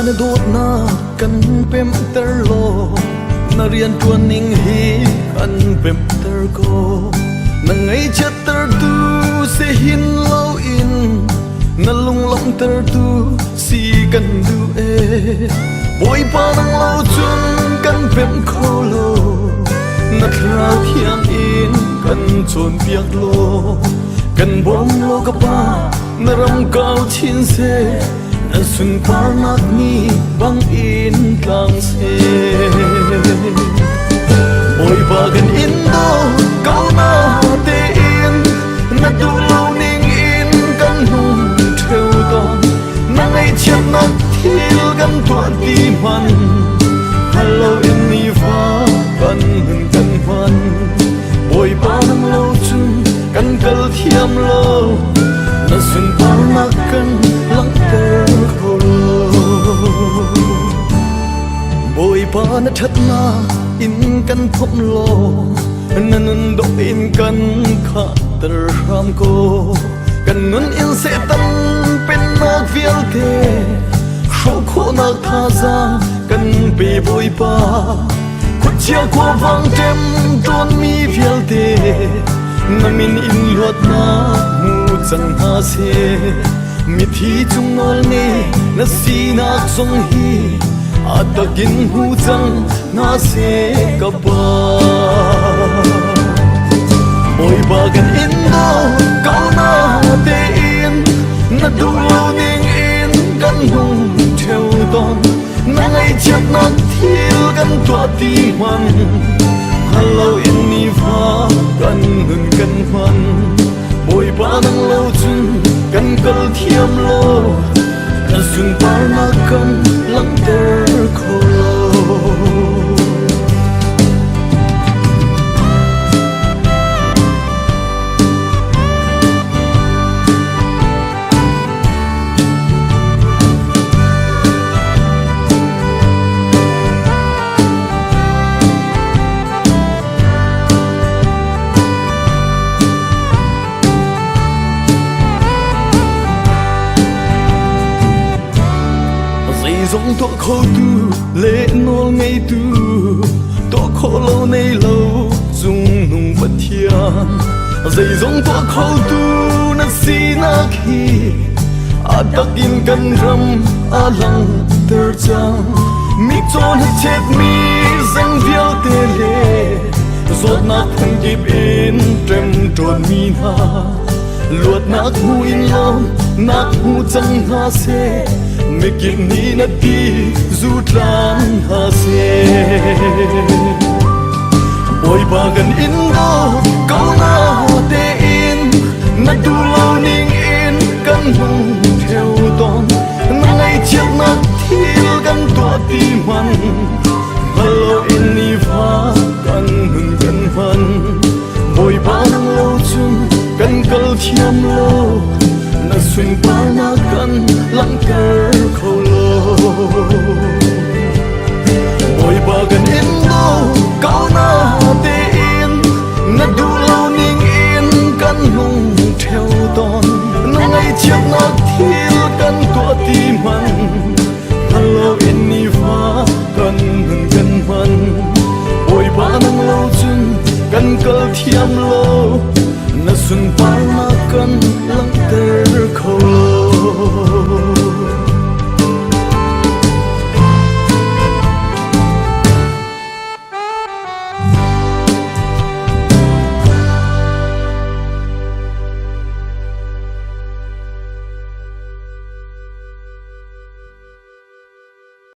na dot na kan pem ter lo na rian tuan ning hi kan pem ter ko na ngai chat ter tu se hin lo in na lung long ter tu si kan du e boy pa nang lo chun kan pem ko lo na khrau thiang in kan chon piak lo kan bom lo ka pa na ram kau chin se na sun par nak ni bang in tlang se boy pa kan in do kau na te in na du lo ning in kan hung theo ton na ngai chat nak thil kan tua ti man hello in ni fa kan hun kan man boy pa nang lo chun kan kal thiam lo na sun par nak kan lang ter ko boy pa na that na in kan phom lo na nun do in kan kha ter ram ko kan nun in se tan pen nak vial te kho kho nak tha za kan pe boy pa khut chia kwa vang tem ton mi vial te na min in lot na mu chang ha se mi thi chung nol ne na si nak song hi atakin hu chang na se ka pa boy ba kan in do kau na te in na du lo ning in kan hung theo ton na ngai chat nak thil kan tua ti man hello in ni fa kan hun kan man boy pa nang lo chun kan kal thiam lo na sun par na kan lang ter ko dòng to khâu tu lệ nô ngay tu to khâu lâu nay lâu dung nung bất thiam dây dòng to khâu tu na si na khi a đặc in kan ram a lang ter chang mi chon chết mi zang vial te le zot na thang dip in trem tròn mi na luat nak hu in long nak hu chang ha se me kin ni na ti zu tlan ha se boy ba gan in do kau na te in na du lo ning in kan hung theo ton na ngai chiak na thil kan tua ti man hello in ni fa kan hun kan man boy ba nang lo chun kan kal thiam lo na sun pa na kan lang ter ko lo boy ba gan in do kau na te in na du lo ning in kan hung theo ton na ngai chiak na thil kan tua ti man hello in ni fa kan hun kan man boy ba nang lo chun kan kal thiam lo na sun par na kan lang ter ko